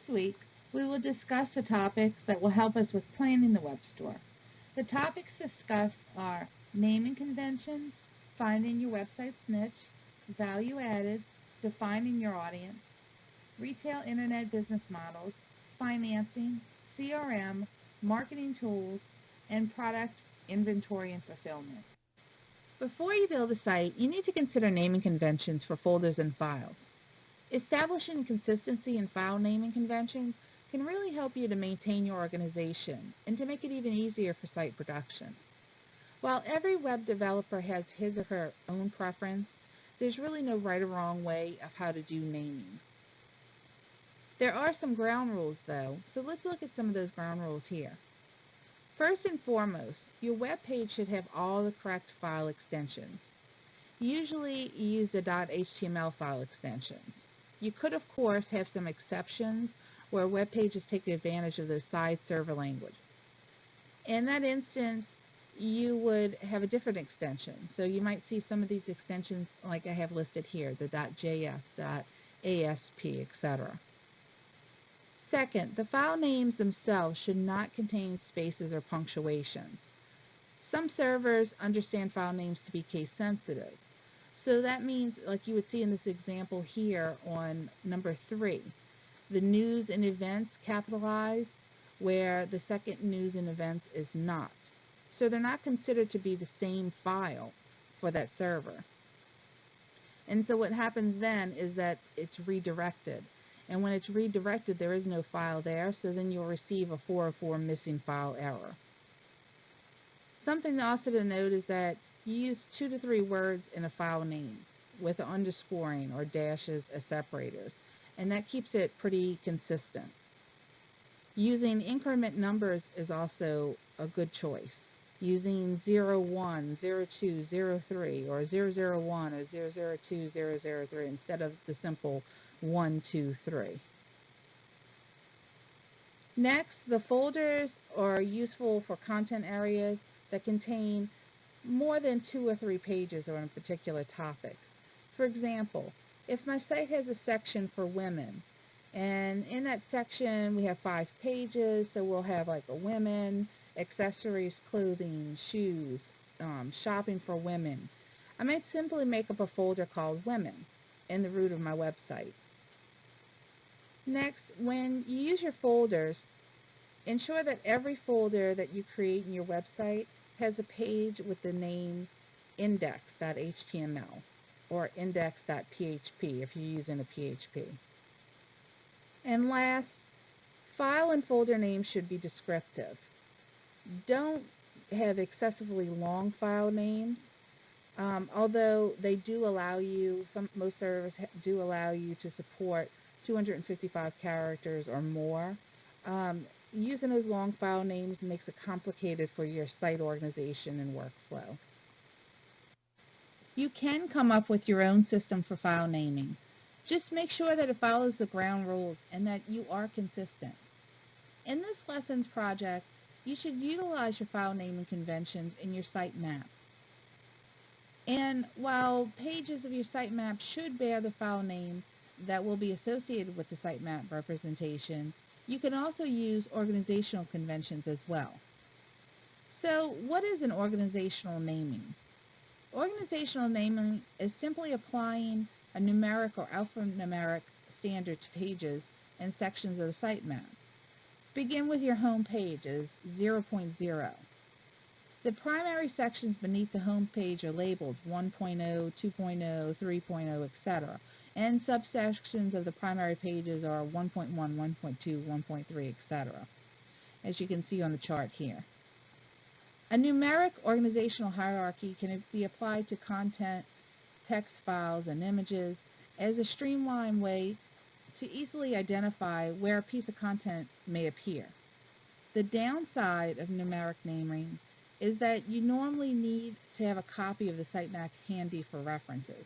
This week, we will discuss the topics that will help us with planning the web store. The topics discussed are naming conventions, finding your website's niche, value added, defining your audience, retail internet business models, financing, CRM, marketing tools, and product inventory and fulfillment. Before you build a site, you need to consider naming conventions for folders and files. Establishing consistency in file naming conventions can really help you to maintain your organization and to make it even easier for site production. While every web developer has his or her own preference, there's really no right or wrong way of how to do naming. There are some ground rules though, so let's look at some of those ground rules here. First and foremost, your web page should have all the correct file extensions. Usually you use the .html file extensions. You could, of course, have some exceptions where web pages take advantage of those side server language. In that instance, you would have a different extension. So you might see some of these extensions like I have listed here, the .js, .asp, etc. Second, the file names themselves should not contain spaces or punctuations. Some servers understand file names to be case sensitive. So that means, like you would see in this example here on number 3, the news and events capitalized, where the second news and events is not. So they're not considered to be the same file for that server. And so what happens then is that it's redirected. And when it's redirected, there is no file there, so then you'll receive a 404 missing file error. Something also to note is that you use 2 to 3 words in a file name with underscoring or dashes as separators, and that keeps it pretty consistent. Using increment numbers is also a good choice. Using 01, 02, 03, or 001 or 002, 003 instead of the simple 1, 2, 3. Next, the folders are useful for content areas that contain more than 2 or 3 pages on a particular topic. For example, if my site has a section for women, and in that section we have 5 pages, so we'll have like a women, accessories, clothing, shoes, shopping for women. I might simply make up a folder called women in the root of my website. Next, when you use your folders, ensure that every folder that you create in your website has a page with the name index.html or index.php if you're using a PHP. And last, file and folder names should be descriptive. Don't have excessively long file names, although they do allow you, most servers do allow you to support 255 characters or more. Using those long file names makes it complicated for your site organization and workflow. You can come up with your own system for file naming. Just make sure that it follows the ground rules and that you are consistent. In this lessons project, you should utilize your file naming conventions in your sitemap. And while pages of your sitemap should bear the file name that will be associated with the sitemap representation, you can also use organizational conventions as well. So what is an organizational naming? Organizational naming is simply applying a numeric or alphanumeric standard to pages and sections of the sitemap. Begin with your home page as 0.0. The primary sections beneath the home page are labeled 1.0, 2.0, 3.0, etc. And subsections of the primary pages are 1.1, 1.2, 1.3, etc. as you can see on the chart here. A numeric organizational hierarchy can be applied to content, text files, and images as a streamlined way to easily identify where a piece of content may appear. The downside of numeric naming is that you normally need to have a copy of the sitemap handy for references,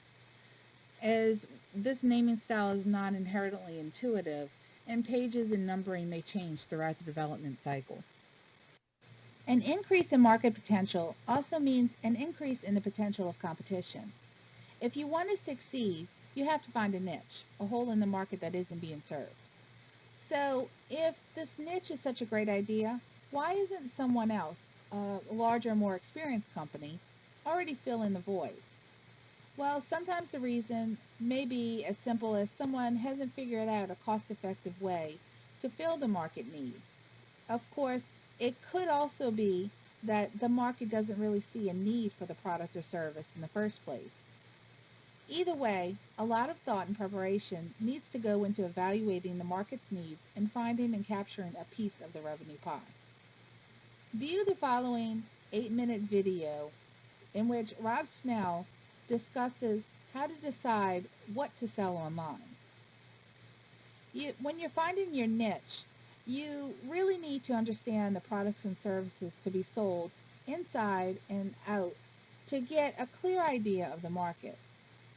as this naming style is not inherently intuitive, and pages and numbering may change throughout the development cycle. An increase in market potential also means an increase in the potential of competition. If you want to succeed, you have to find a niche, a hole in the market that isn't being served. So if this niche is such a great idea, why isn't someone else, a larger, more experienced company, already filling the void? Well, sometimes the reason may be as simple as someone hasn't figured out a cost-effective way to fill the market need. Of course, it could also be that the market doesn't really see a need for the product or service in the first place. Either way, a lot of thought and preparation needs to go into evaluating the market's needs and finding and capturing a piece of the revenue pie. View the following 8-minute video in which Rob Snell discusses how to decide what to sell online. When you're finding your niche, you really need to understand the products and services to be sold inside and out to get a clear idea of the market.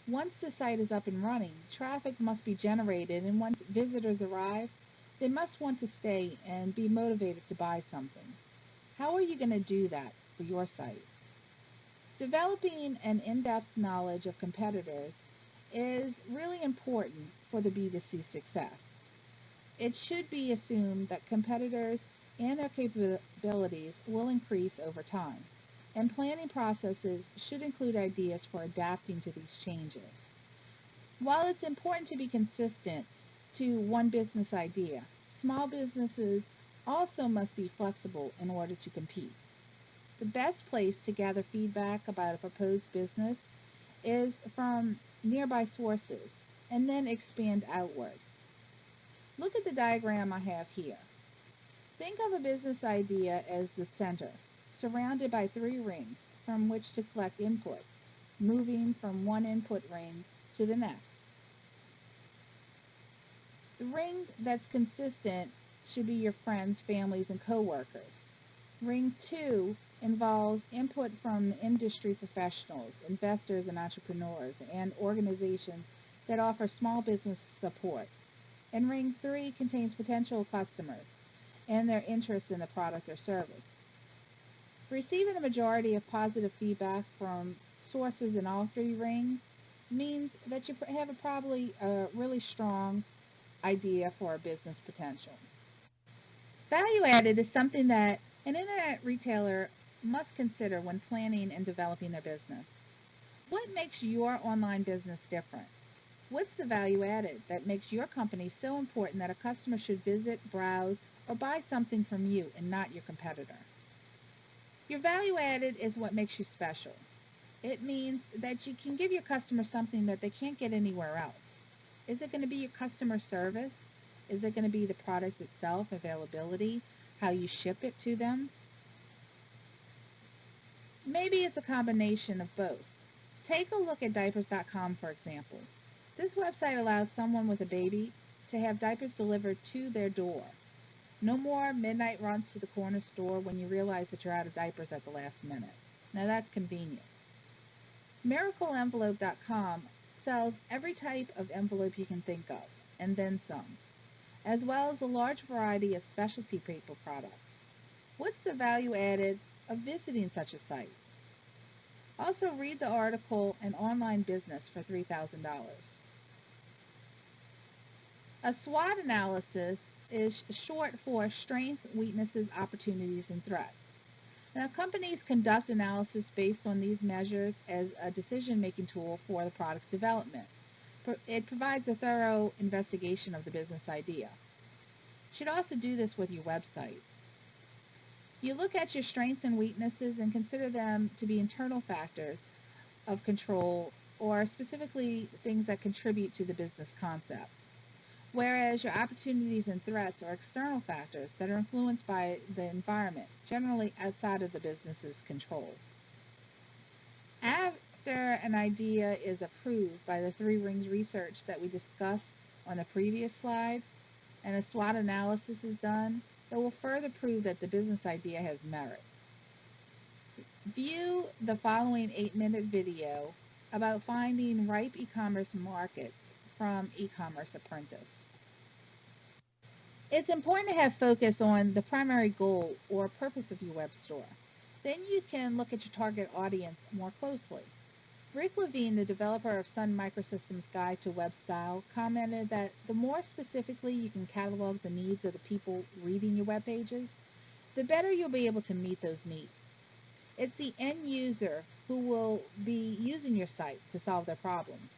Once the site is up and running, traffic must be generated, and once visitors arrive, they must want to stay and be motivated to buy something. How are you going to do that for your site? Developing an in-depth knowledge of competitors is really important for the B2C success. It should be assumed that competitors and their capabilities will increase over time, and planning processes should include ideas for adapting to these changes. While it's important to be consistent to one business idea, small businesses also must be flexible in order to compete. The best place to gather feedback about a proposed business is from nearby sources, and then expand outward. Look at the diagram I have here. Think of a business idea as the center, surrounded by 3 rings from which to collect input, moving from one input ring to the next. The ring that's consistent should be your friends, families, and coworkers. Ring 2 involves input from industry professionals, investors and entrepreneurs, and organizations that offer small business support. And Ring 3 contains potential customers and their interest in the product or service. Receiving a majority of positive feedback from sources in all 3 rings means that you have probably a really strong idea for a business potential. Value added is something that an internet retailer must consider when planning and developing their business. What makes your online business different? What's the value added that makes your company so important that a customer should visit, browse, or buy something from you and not your competitor? Your value added is what makes you special. It means that you can give your customer something that they can't get anywhere else. Is it going to be your customer service? Is it going to be the product itself, availability, how you ship it to them? Maybe it's a combination of both. Take a look at diapers.com, for example. This website allows someone with a baby to have diapers delivered to their door. No more midnight runs to the corner store when you realize that you're out of diapers at the last minute. Now that's convenient. MiracleEnvelope.com sells every type of envelope you can think of, and then some, as well as a large variety of specialty paper products. What's the value added of visiting such a site? Also read the article An Online Business for $3,000. A SWOT analysis is short for strengths, weaknesses, opportunities, and threats. Now, companies conduct analysis based on these measures as a decision-making tool for the product development. It provides a thorough investigation of the business idea. You should also do this with your website. You look at your strengths and weaknesses and consider them to be internal factors of control or specifically things that contribute to the business concept, whereas your opportunities and threats are external factors that are influenced by the environment, generally outside of the business's control. After an idea is approved by the 3 rings research that we discussed on the previous slide, and a SWOT analysis is done, that will further prove that the business idea has merit. View the following 8-minute video about finding ripe e-commerce markets from E-Commerce Apprentice. It's important to have focus on the primary goal or purpose of your web store. Then you can look at your target audience more closely. Rick Levine, the developer of Sun Microsystems' Guide to Web Style, commented that the more specifically you can catalog the needs of the people reading your web pages, the better you'll be able to meet those needs. It's the end user who will be using your site to solve their problems,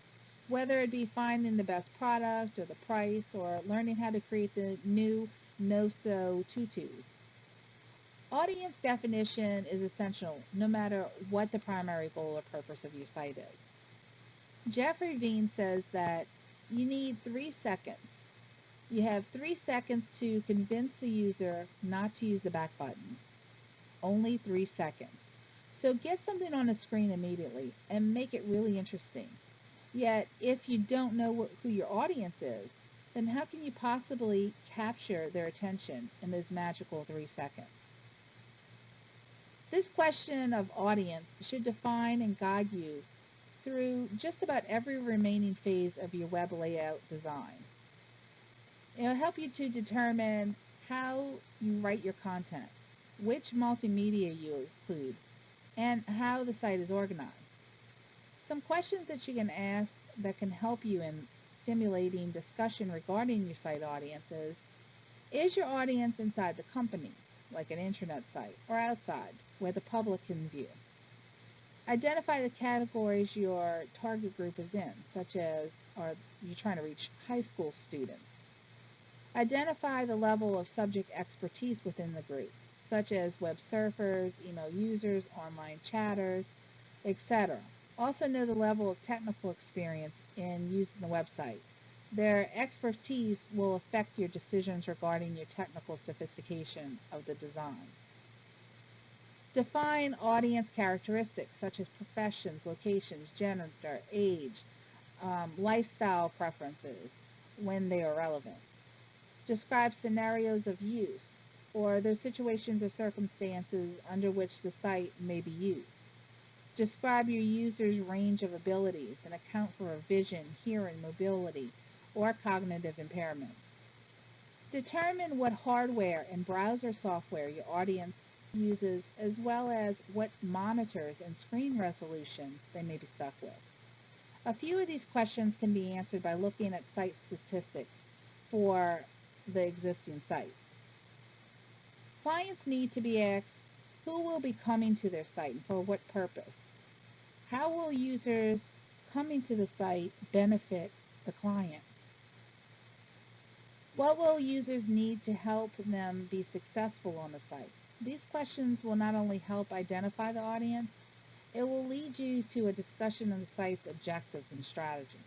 whether it be finding the best product or the price or learning how to create the new no-sew tutus. Audience definition is essential no matter what the primary goal or purpose of your site is. Jeffrey Veen says that you need 3 seconds. You have 3 seconds to convince the user not to use the back button. Only 3 seconds. So get something on the screen immediately and make it really interesting. Yet, if you don't know who your audience is, then how can you possibly capture their attention in those magical 3 seconds? This question of audience should define and guide you through just about every remaining phase of your web layout design. It'll help you to determine how you write your content, which multimedia you include, and how the site is organized. Some questions that you can ask that can help you in stimulating discussion regarding your site audiences: is your audience inside the company, like an intranet site, or outside, where the public can view? Identify the categories your target group is in, such as, are you trying to reach high school students? Identify the level of subject expertise within the group, such as web surfers, email users, online chatters, etc. Also know the level of technical experience in using the website. Their expertise will affect your decisions regarding your technical sophistication of the design. Define audience characteristics such as professions, locations, gender, age, lifestyle preferences when they are relevant. Describe scenarios of use, or those situations or circumstances under which the site may be used. Describe your user's range of abilities and account for a vision, hearing, mobility, or cognitive impairment. Determine what hardware and browser software your audience uses, as well as what monitors and screen resolutions they may be stuck with. A few of these questions can be answered by looking at site statistics for the existing site. Clients need to be asked who will be coming to their site and for what purpose. How will users coming to the site benefit the client? What will users need to help them be successful on the site? These questions will not only help identify the audience, it will lead you to a discussion of the site's objectives and strategy.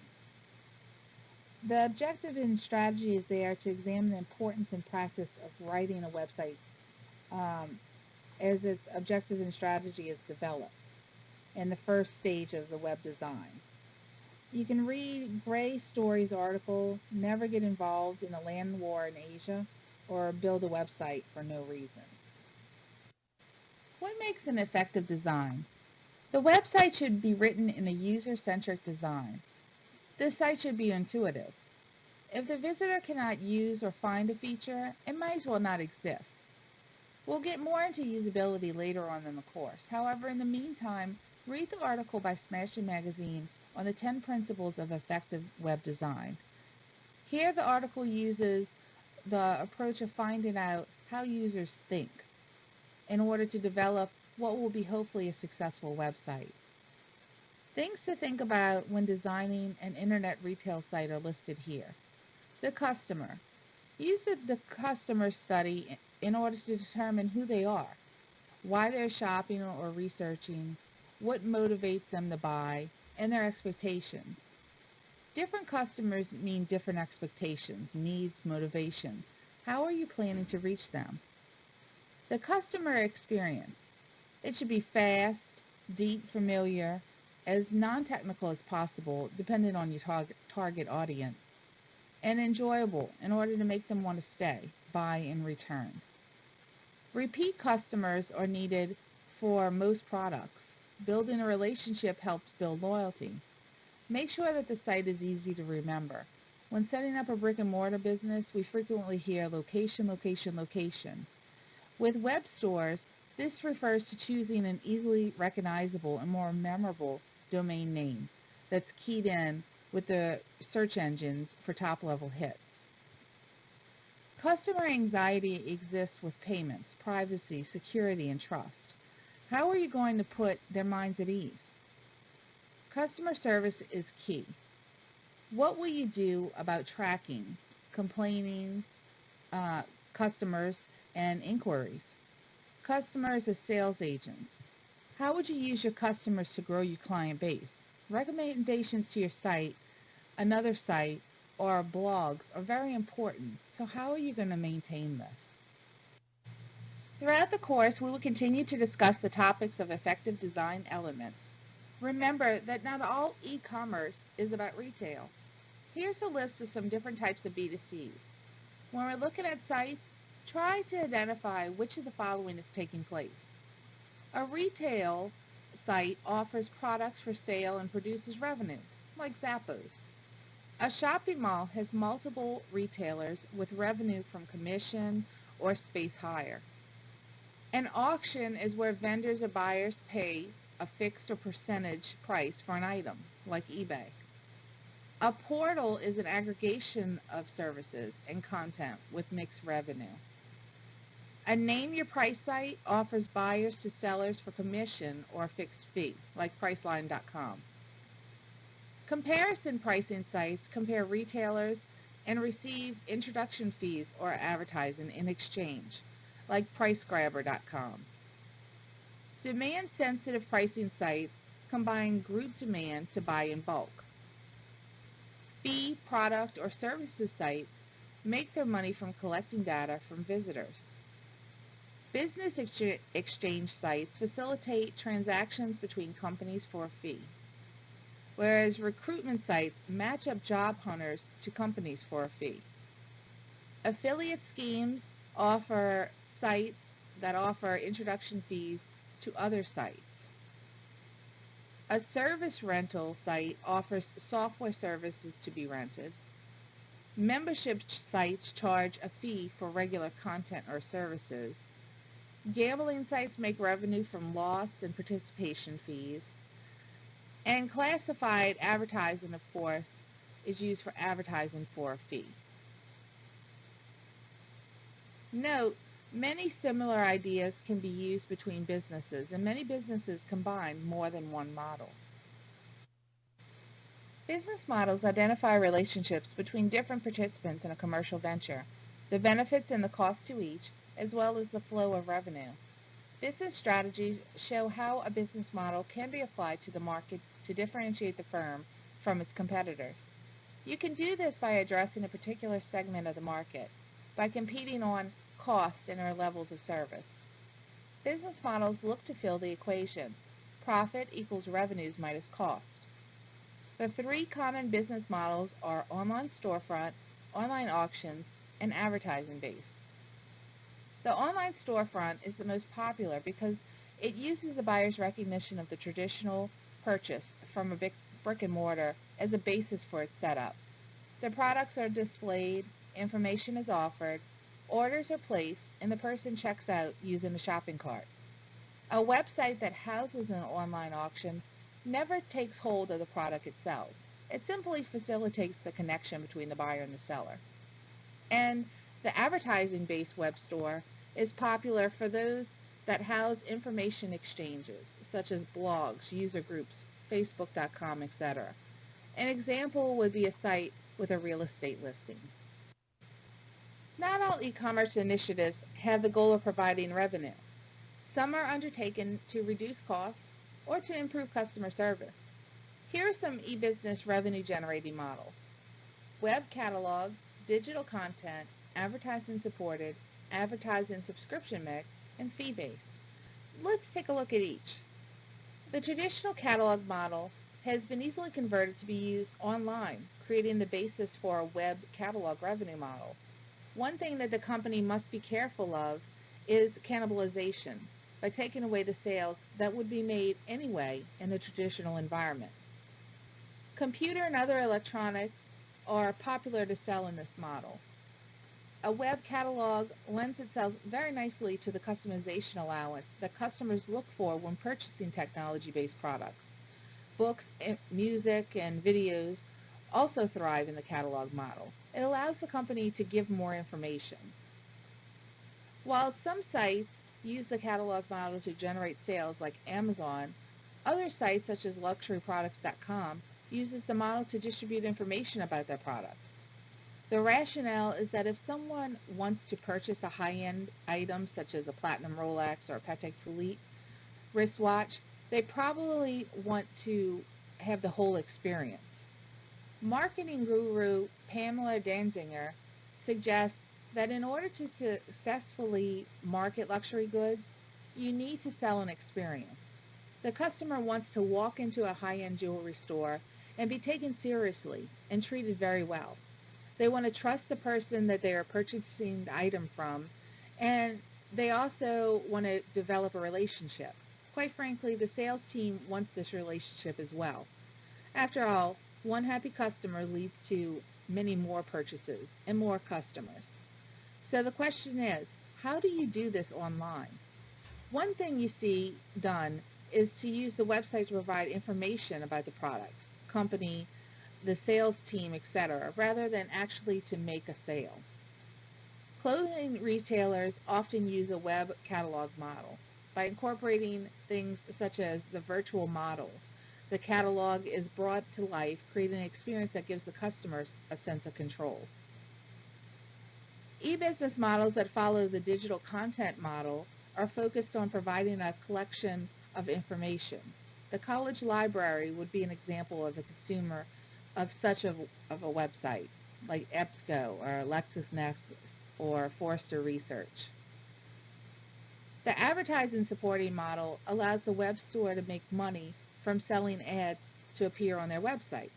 The objective and strategy is there to examine the importance and practice of writing a website as its objective and strategy is developed in the first stage of the web design. You can read Gray Story's article, Never Get Involved in a Land War in Asia, or Build a Website for No Reason. What makes an effective design? The website should be written in a user-centric design. The site should be intuitive. If the visitor cannot use or find a feature, it might as well not exist. We'll get more into usability later on in the course. However, in the meantime, read the article by Smashing Magazine on the 10 principles of effective web design. Here the article uses the approach of finding out how users think in order to develop what will be hopefully a successful website. Things to think about when designing an internet retail site are listed here. The customer. Use the customer study in order to determine who they are, why they're shopping or researching, what motivates them to buy, and their expectations. Different customers mean different expectations, needs, motivations. How are you planning to reach them? The customer experience. It should be fast, deep, familiar, as non-technical as possible, depending on your target audience, and enjoyable in order to make them want to stay, buy, and return. Repeat customers are needed for most products. Building a relationship helps build loyalty. Make sure that the site is easy to remember. When setting up a brick-and-mortar business, we frequently hear location, location, location. With web stores, this refers to choosing an easily recognizable and more memorable domain name that's keyed in with the search engines for top-level hits. Customer anxiety exists with payments, privacy, security, and trust. How are you going to put their minds at ease? Customer service is key. What will you do about tracking, complaining, customers, and inquiries? Customers as sales agents. How would you use your customers to grow your client base? Recommendations to your site, another site, or blogs are very important. So how are you going to maintain this? Throughout the course, we will continue to discuss the topics of effective design elements. Remember that not all e-commerce is about retail. Here's a list of some different types of B2Cs. When we're looking at sites, try to identify which of the following is taking place. A retail site offers products for sale and produces revenue, like Zappos. A shopping mall has multiple retailers with revenue from commission or space hire. An auction is where vendors or buyers pay a fixed or percentage price for an item, like eBay. A portal is an aggregation of services and content with mixed revenue. A name your price site offers buyers to sellers for commission or a fixed fee, like Priceline.com. Comparison pricing sites compare retailers and receive introduction fees or advertising in exchange, like PriceGrabber.com. Demand-sensitive pricing sites combine group demand to buy in bulk. Fee, product, or services sites make their money from collecting data from visitors. Business exchange sites facilitate transactions between companies for a fee, whereas recruitment sites match up job hunters to companies for a fee. Affiliate schemes offer sites that offer introduction fees to other sites. A service rental site offers software services to be rented. Membership sites charge a fee for regular content or services. Gambling sites make revenue from loss and participation fees. And classified advertising, of course, is used for advertising for a fee. Note, many similar ideas can be used between businesses, and many businesses combine more than one model. Business models identify relationships between different participants in a commercial venture, the benefits and the cost to each, as well as the flow of revenue. Business strategies show how a business model can be applied to the market to differentiate the firm from its competitors. You can do this by addressing a particular segment of the market, by competing on cost and/or levels of service. Business models look to fill the equation. Profit equals revenues minus cost. The three common business models are online storefront, online auctions, and advertising-based. The online storefront is the most popular because it uses the buyer's recognition of the traditional purchase from a brick and mortar as a basis for its setup. The products are displayed, information is offered, orders are placed, and the person checks out using the shopping cart. A website that houses an online auction never takes hold of the product itself. It simply facilitates the connection between the buyer and the seller. And the advertising-based web store is popular for those that house information exchanges, such as blogs, user groups, Facebook.com, etc. An example would be a site with a real estate listing. Not all e-commerce initiatives have the goal of providing revenue. Some are undertaken to reduce costs or to improve customer service. Here are some e-business revenue-generating models: web catalog, digital content, advertising supported, advertising subscription mix, and fee-based. Let's take a look at each. The traditional catalog model has been easily converted to be used online, creating the basis for a web catalog revenue model. One thing that the company must be careful of is cannibalization, by taking away the sales that would be made anyway in the traditional environment. Computer and other electronics are popular to sell in this model. A web catalog lends itself very nicely to the customization allowance that customers look for when purchasing technology-based products. Books, music, and videos also thrive in the catalog model. It allows the company to give more information. While some sites use the catalog model to generate sales like Amazon, other sites such as luxuryproducts.com uses the model to distribute information about their products. The rationale is that if someone wants to purchase a high-end item such as a platinum Rolex or a Patek Philippe wristwatch, they probably want to have the whole experience. Marketing guru Pamela Danziger suggests that in order to successfully market luxury goods, you need to sell an experience. The customer wants to walk into a high-end jewelry store and be taken seriously and treated very well. They want to trust the person that they are purchasing the item from, and they also want to develop a relationship. Quite frankly, the sales team wants this relationship as well. After all, one happy customer leads to many more purchases and more customers. So the question is, how do you do this online? One thing you see done is to use the website to provide information about the products, company, the sales team, etc., rather than actually to make a sale. Clothing retailers often use a web catalog model. By incorporating things such as the virtual models, the catalog is brought to life, creating an experience that gives the customers a sense of control. E-business models that follow the digital content model are focused on providing a collection of information. The college library would be an example of a consumer of such a website, like EBUS210 or LexisNexis or Forrester Research. The advertising supporting model allows the web store to make money from selling ads to appear on their website.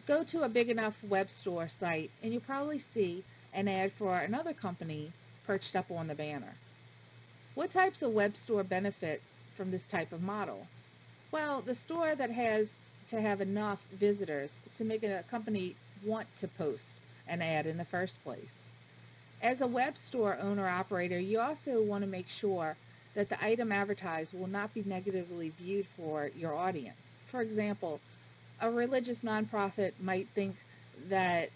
Go to a big enough web store site and you'll probably see an ad for another company perched up on the banner. What types of web store benefit from this type of model? Well, the store that has to have enough visitors to make a company want to post an ad in the first place. As a web store owner-operator, you also want to make sure that the item advertised will not be negatively viewed for your audience. For example, a religious nonprofit might think that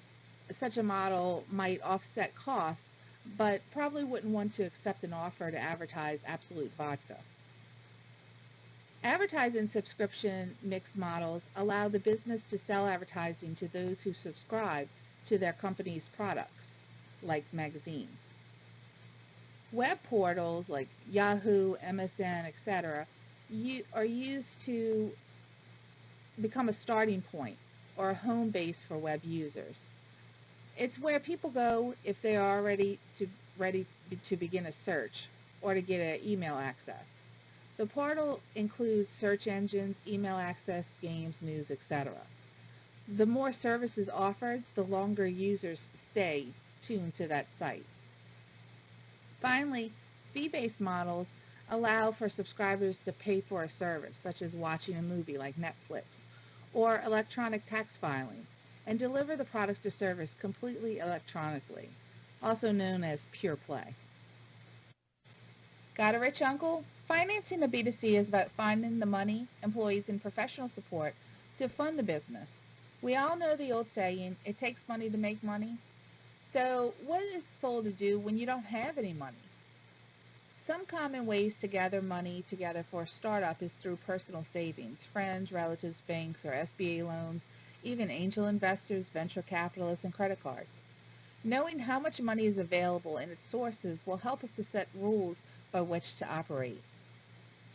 such a model might offset costs, but probably wouldn't want to accept an offer to advertise Absolute Vodka. Advertising subscription mix models allow the business to sell advertising to those who subscribe to their company's products, like magazines. Web portals like Yahoo, MSN, etc. are used to become a starting point or a home base for web users. It's where people go if they are ready to begin a search or to get an email access. The portal includes search engines, email access, games, news, etc. The more services offered, the longer users stay tuned to that site. Finally, fee-based models allow for subscribers to pay for a service, such as watching a movie like Netflix, or electronic tax filing, and deliver the product or service completely electronically, also known as pure play. Got a rich uncle? Financing a B2C is about finding the money, employees, and professional support to fund the business. We all know the old saying, it takes money to make money. So what is sold to do when you don't have any money? Some common ways to gather money together for a startup is through personal savings, friends, relatives, banks, or SBA loans, even angel investors, venture capitalists, and credit cards. Knowing how much money is available and its sources will help us to set rules by which to operate.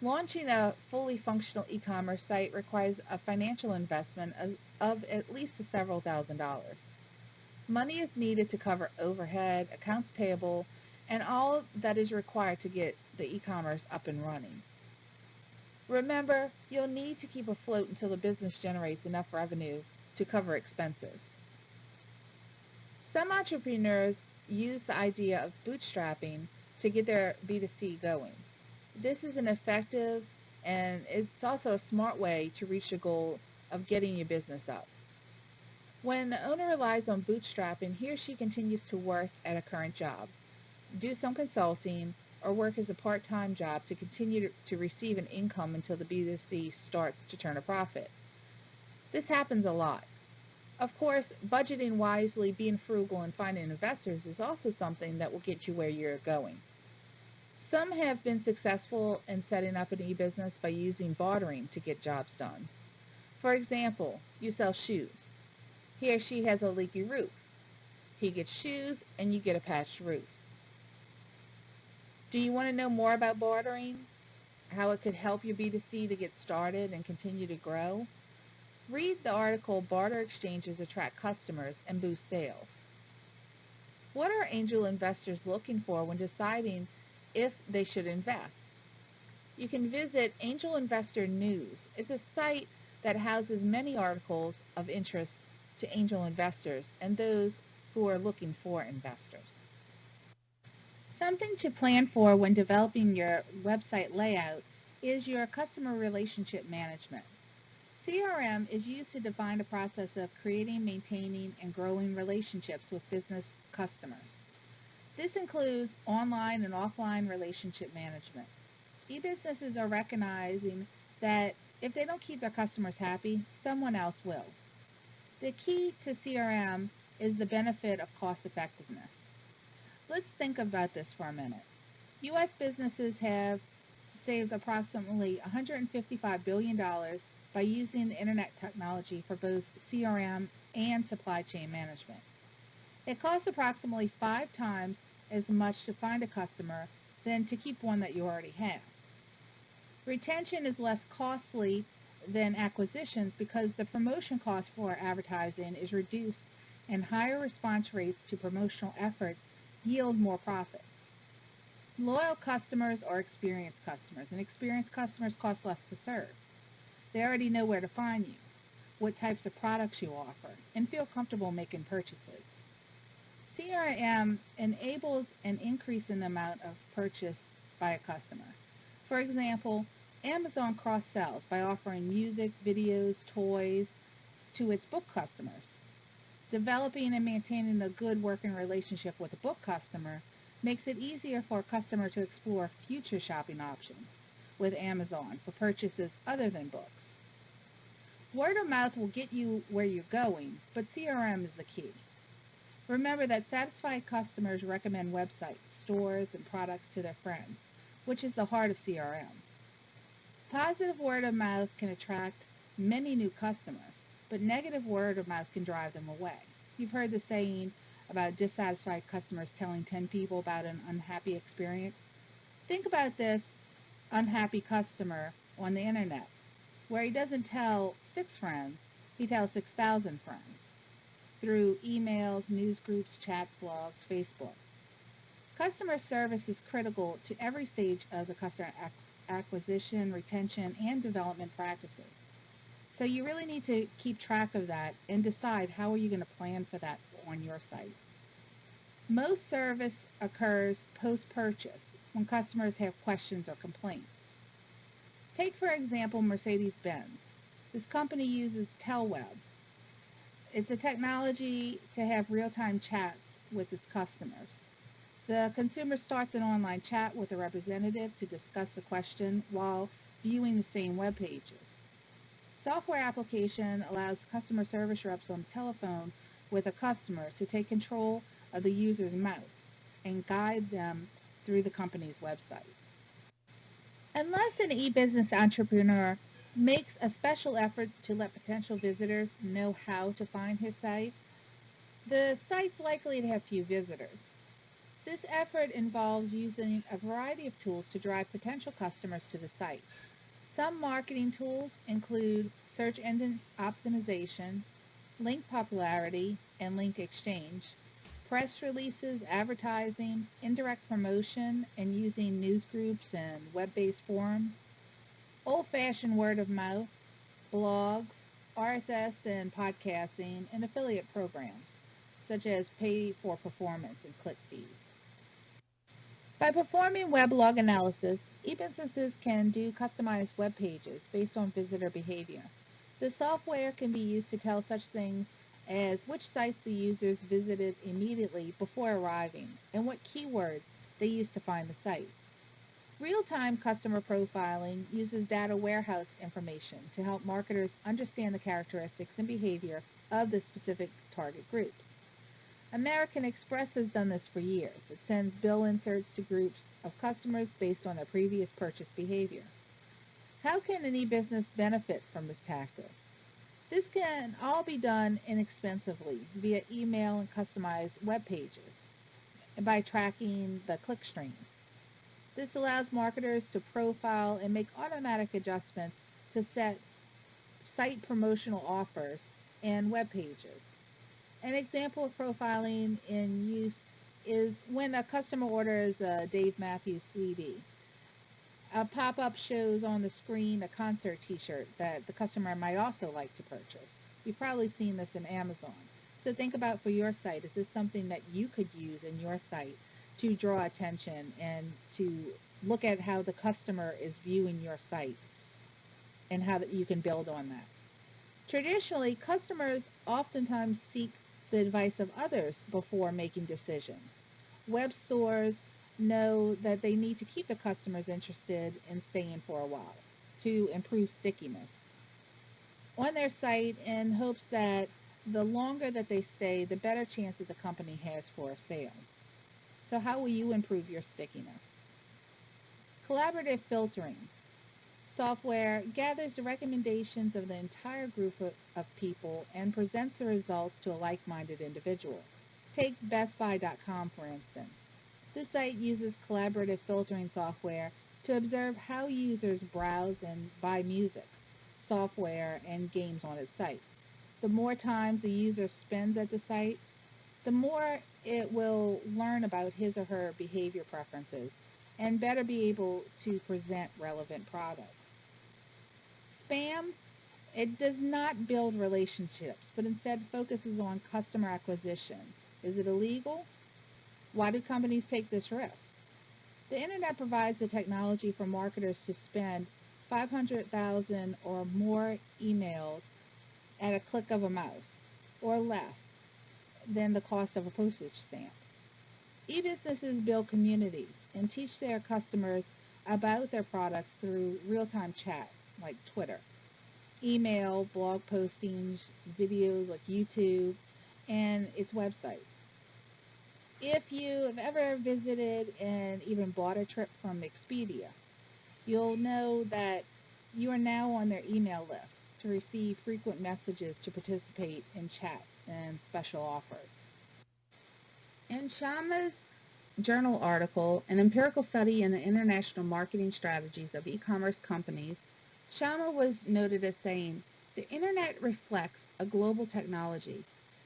Launching a fully functional e-commerce site requires a financial investment of at least several $1,000s. Money is needed to cover overhead, accounts payable, and all that is required to get the e-commerce up and running. Remember, you'll need to keep afloat until the business generates enough revenue to cover expenses. Some entrepreneurs use the idea of bootstrapping to get their B2C going. This is an effective and it's also a smart way to reach the goal of getting your business up. When the owner relies on bootstrapping, he or she continues to work at a current job, do some consulting, or work as a part-time job to continue to receive an income until the B2C starts to turn a profit. This happens a lot. Of course, budgeting wisely, being frugal, and finding investors is also something that will get you where you're going. Some have been successful in setting up an e-business by using bartering to get jobs done. For example, you sell shoes. He or she has a leaky roof. He gets shoes and you get a patched roof. Do you want to know more about bartering? How it could help your B2C to get started and continue to grow? Read the article, Barter Exchanges Attract Customers and Boost Sales. What are angel investors looking for when deciding if they should invest? You can visit Angel Investor News. It's a site that houses many articles of interest to angel investors and those who are looking for investors. Something to plan for when developing your website layout is your customer relationship management. CRM is used to define the process of creating, maintaining, and growing relationships with business customers. This includes online and offline relationship management. E-businesses are recognizing that if they don't keep their customers happy, someone else will. The key to CRM is the benefit of cost effectiveness. Let's think about this for a minute. U.S. businesses have saved approximately $155 billion by using the internet technology for both CRM and supply chain management. It costs approximately 5 times as much to find a customer than to keep one that you already have. Retention is less costly than acquisitions because the promotion cost for advertising is reduced and higher response rates to promotional efforts yield more profit. Loyal customers are experienced customers, and experienced customers cost less to serve. They already know where to find you, what types of products you offer, and feel comfortable making purchases. CRM enables an increase in the amount of purchase by a customer. For example, Amazon cross-sells by offering music, videos, toys to its book customers. Developing and maintaining a good working relationship with a book customer makes it easier for a customer to explore future shopping options with Amazon for purchases other than books. Word of mouth will get you where you're going, but CRM is the key. Remember that satisfied customers recommend websites, stores, and products to their friends, which is the heart of CRM. Positive word of mouth can attract many new customers, but negative word of mouth can drive them away. You've heard the saying about dissatisfied customers telling 10 people about an unhappy experience. Think about this unhappy customer on the internet, where he doesn't tell 6 friends, he tells 6,000 friends through emails, news groups, chats, blogs, Facebook. Customer service is critical to every stage of the customer acquisition, retention, and development practices. So you really need to keep track of that and decide how are you going to plan for that on your site. Most service occurs post-purchase when customers have questions or complaints. Take, for example, Mercedes-Benz. This company uses TelWeb. It's a technology to have real-time chats with its customers. The consumer starts an online chat with a representative to discuss the question while viewing the same web pages. Software application allows customer service reps on the telephone with a customer to take control of the user's mouth and guide them through the company's website. Unless an e-business entrepreneur makes a special effort to let potential visitors know how to find his site, the site's likely to have few visitors. This effort involves using a variety of tools to drive potential customers to the site. Some marketing tools include search engine optimization, link popularity and link exchange, press releases, advertising, indirect promotion, and using news groups and web-based forums, old-fashioned word of mouth, blogs, RSS and podcasting, and affiliate programs, such as pay for performance and click fees. By performing weblog analysis, e-businesses can do customized web pages based on visitor behavior. The software can be used to tell such things as which sites the users visited immediately before arriving and what keywords they used to find the site. Real-time customer profiling uses data warehouse information to help marketers understand the characteristics and behavior of the specific target groups. American Express has done this for years. It sends bill inserts to groups of customers based on their previous purchase behavior. How can an e-business benefit from this tactic? This can all be done inexpensively via email and customized web pages and by tracking the click streams. This allows marketers to profile and make automatic adjustments to set site promotional offers and web pages. An example of profiling in use is when a customer orders a Dave Matthews CD. A pop-up shows on the screen a concert t-shirt that the customer might also like to purchase. You've probably seen this in Amazon. So think about for your site, is this something that you could use in your site to draw attention and to look at how the customer is viewing your site and how that you can build on that. Traditionally, customers oftentimes seek the advice of others before making decisions. Web stores know that they need to keep the customers interested in staying for a while to improve stickiness on their site in hopes that the longer that they stay, the better chances the company has for a sale. So how will you improve your stickiness? Collaborative filtering. Software gathers the recommendations of the entire group of people and presents the results to a like-minded individual. Take BestBuy.com for instance. This site uses collaborative filtering software to observe how users browse and buy music, software, and games on its site. The more time the user spends at the site, the more it will learn about his or her behavior preferences and better be able to present relevant products. Spam, it does not build relationships, but instead focuses on customer acquisition. Is it illegal? Why do companies take this risk? The internet provides the technology for marketers to spend 500,000 or more emails at a click of a mouse, or less than the cost of a postage stamp. E-businesses build communities and teach their customers about their products through real-time chat, like Twitter, email, blog postings, videos like YouTube, and its website. If you have ever visited and even bought a trip from Expedia, you'll know that you are now on their email list to receive frequent messages to participate in chats and special offers. In Shama's journal article, An Empirical Study in the International Marketing Strategies of E-commerce Companies, Shama was noted as saying, "The internet reflects a global technology,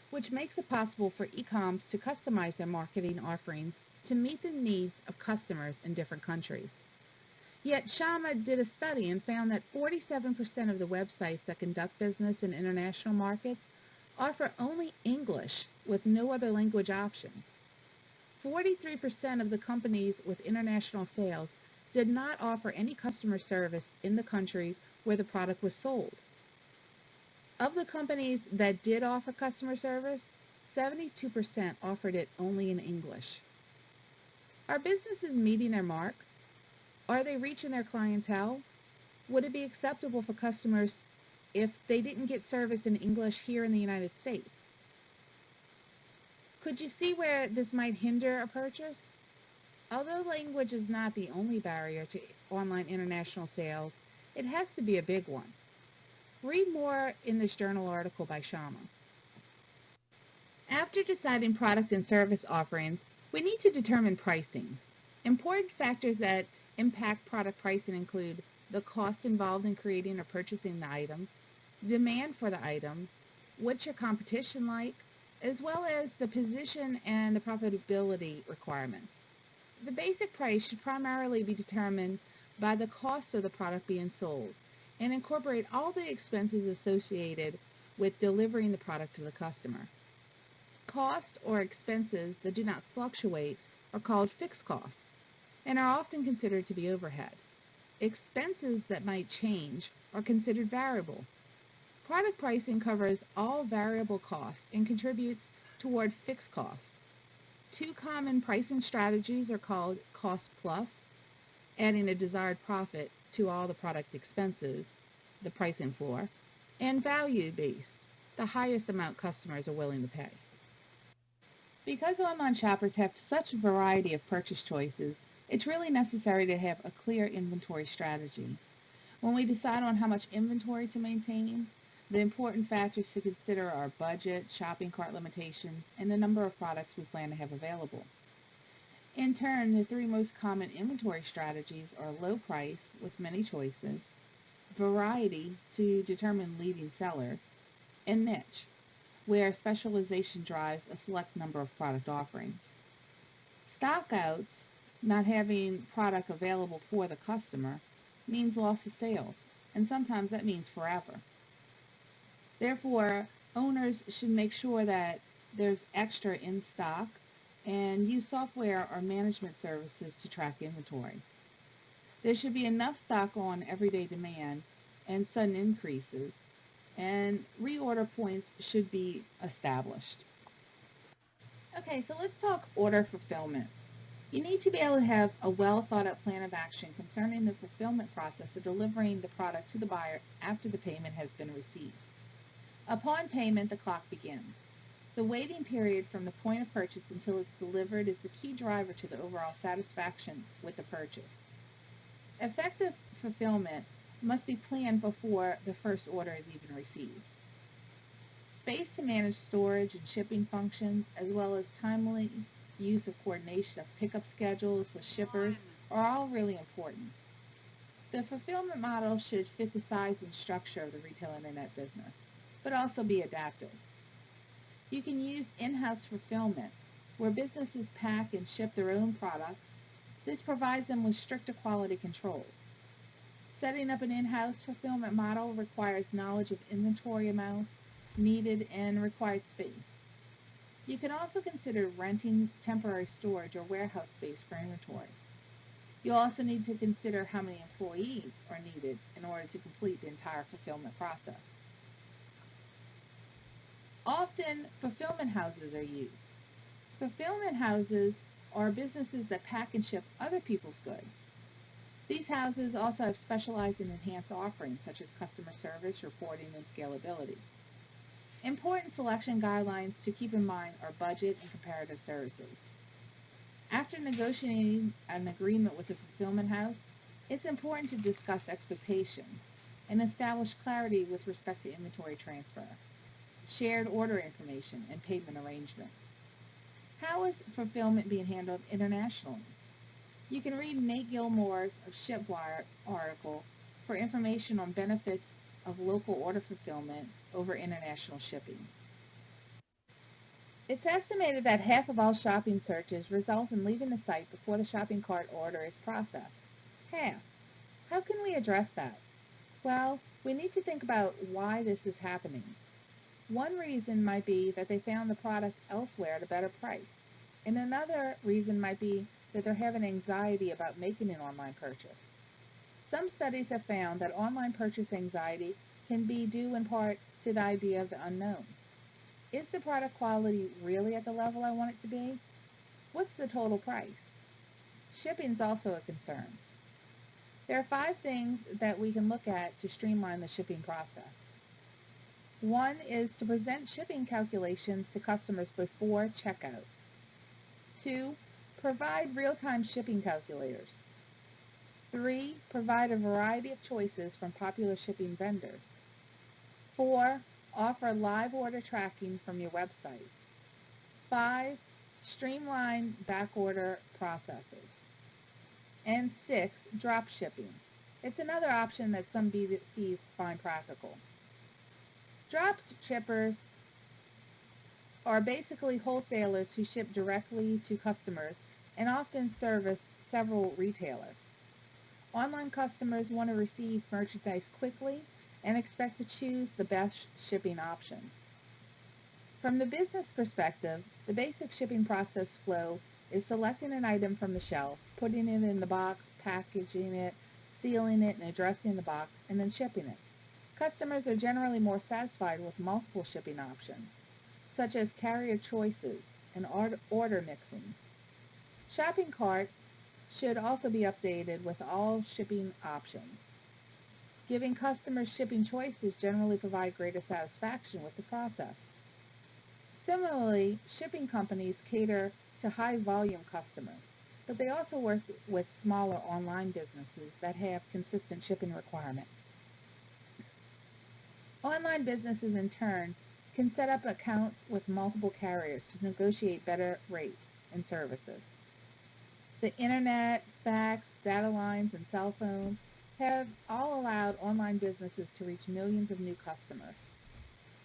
which makes it possible for e-coms to customize their marketing offerings to meet the needs of customers in different countries." Yet Shama did a study and found that 47% of the websites that conduct business in international markets offer only English with no other language options. 43% of the companies with international sales did not offer any customer service in the countries where the product was sold. Of the companies that did offer customer service, 72% offered it only in English. Are businesses meeting their mark? Are they reaching their clientele? Would it be acceptable for customers if they didn't get service in English here in the United States? Could you see where this might hinder a purchase? Although language is not the only barrier to online international sales, it has to be a big one. Read more in this journal article by Shama. After deciding product and service offerings, we need to determine pricing. Important factors that impact product pricing include the cost involved in creating or purchasing the item, demand for the item, what's your competition like, as well as the position and the profitability requirements. The basic price should primarily be determined by the cost of the product being sold and incorporate all the expenses associated with delivering the product to the customer. Costs or expenses that do not fluctuate are called fixed costs and are often considered to be overhead. Expenses that might change are considered variable. Product pricing covers all variable costs and contributes toward fixed costs. Two common pricing strategies are called cost plus adding a desired profit to all the product expenses, the pricing floor, and value-based, the highest amount customers are willing to pay. Because online shoppers have such a variety of purchase choices, it's really necessary to have a clear inventory strategy. When we decide on how much inventory to maintain, the important factors to consider are budget, shopping cart limitations, and the number of products we plan to have available. In turn, the three most common inventory strategies are low price with many choices, variety to determine leading sellers, and niche, where specialization drives a select number of product offerings. Stockouts, not having product available for the customer, means loss of sales, and sometimes that means forever. Therefore, owners should make sure that there's extra in stock and use software or management services to track inventory. There should be enough stock on everyday demand and sudden increases, and reorder points should be established. Okay, so let's talk order fulfillment. You need to be able to have a well thought out plan of action concerning the fulfillment process of delivering the product to the buyer after the payment has been received. Upon payment, the clock begins. The waiting period from the point of purchase until it's delivered is the key driver to the overall satisfaction with the purchase. Effective fulfillment must be planned before the first order is even received. Space to manage storage and shipping functions, as well as timely use of coordination of pickup schedules with shippers, are all really important. The fulfillment model should fit the size and structure of the retail internet business, but also be adaptive. You can use in-house fulfillment, where businesses pack and ship their own products. This provides them with stricter quality controls. Setting up an in-house fulfillment model requires knowledge of inventory amounts needed and required space. You can also consider renting temporary storage or warehouse space for inventory. You'll also need to consider how many employees are needed in order to complete the entire fulfillment process. Often, fulfillment houses are used. Fulfillment houses are businesses that pack and ship other people's goods. These houses also have specialized and enhanced offerings such as customer service, reporting, and scalability. Important selection guidelines to keep in mind are budget and comparative services. After negotiating an agreement with a fulfillment house, it's important to discuss expectations and establish clarity with respect to inventory transfer, shared order information, and payment arrangements. How is fulfillment being handled internationally? You can read Nate Gilmore's Shipwire article for information on benefits of local order fulfillment over international shipping. It's estimated that half of all shopping searches result in leaving the site before the shopping cart order is processed. Half. How can we address that? Well, we need to think about why this is happening. One reason might be that they found the product elsewhere at a better price, and another reason might be that they're having anxiety about making an online purchase. Some studies have found that online purchase anxiety can be due in part to the idea of the unknown. Is the product quality really at the level I want it to be? What's the total price? Shipping is also a concern. There are 5 things that we can look at to streamline the shipping process. One is to present shipping calculations to customers before checkout. 2, provide real-time shipping calculators. 3, provide a variety of choices from popular shipping vendors. 4, offer live order tracking from your website. 5, streamline backorder processes. And 6, drop shipping. It's another option that some B2Cs find practical. Drop shippers are basically wholesalers who ship directly to customers and often service several retailers. Online customers want to receive merchandise quickly and expect to choose the best shipping option. From the business perspective, the basic shipping process flow is selecting an item from the shelf, putting it in the box, packaging it, sealing it, and addressing the box, and then shipping it. Customers are generally more satisfied with multiple shipping options, such as carrier choices and order mixing. Shopping carts should also be updated with all shipping options. Giving customers shipping choices generally provide greater satisfaction with the process. Similarly, shipping companies cater to high-volume customers, but they also work with smaller online businesses that have consistent shipping requirements. Online businesses, in turn, can set up accounts with multiple carriers to negotiate better rates and services. The internet, fax, data lines, and cell phones have all allowed online businesses to reach millions of new customers.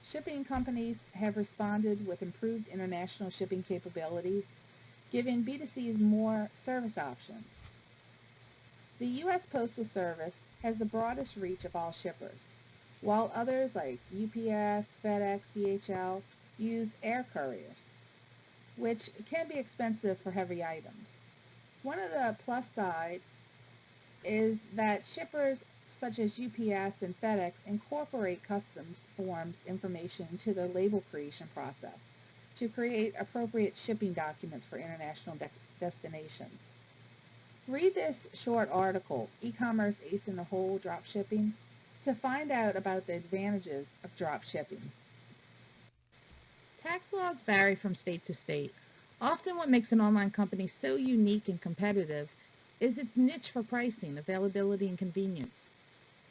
Shipping companies have responded with improved international shipping capabilities, giving B2Cs more service options. The U.S. Postal Service has the broadest reach of all shippers, while others like UPS, FedEx, DHL use air couriers, which can be expensive for heavy items. One of the plus sides is that shippers such as UPS and FedEx incorporate customs forms information into their label creation process to create appropriate shipping documents for international destinations. Read this short article, E-commerce Ace in the Hole Drop Shipping, to find out about the advantages of drop shipping. Tax laws vary from state to state. Often what makes an online company so unique and competitive is its niche for pricing, availability, and convenience.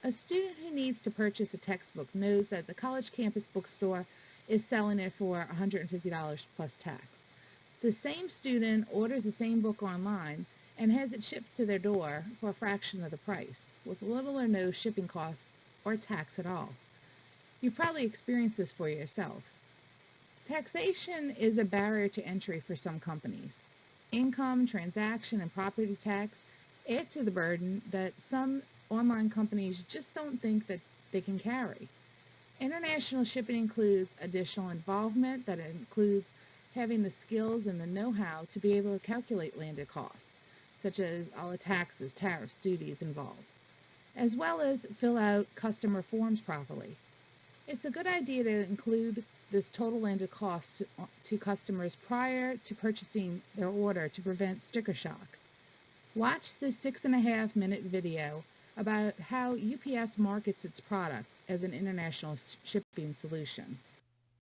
A student who needs to purchase a textbook knows that the college campus bookstore is selling it for $150 plus tax. The same student orders the same book online and has it shipped to their door for a fraction of the price, with little or no shipping costs or tax at all. You've probably experienced this for yourself. Taxation is a barrier to entry for some companies. Income, transaction, and property tax add to the burden that some online companies just don't think that they can carry. International shipping includes additional involvement that includes having the skills and the know-how to be able to calculate landed costs, such as all the taxes, tariffs, duties involved, as well as fill out customer forms properly. It's a good idea to include this total landed cost to customers prior to purchasing their order to prevent sticker shock. Watch this 6.5-minute video about how UPS markets its product as an international shipping solution.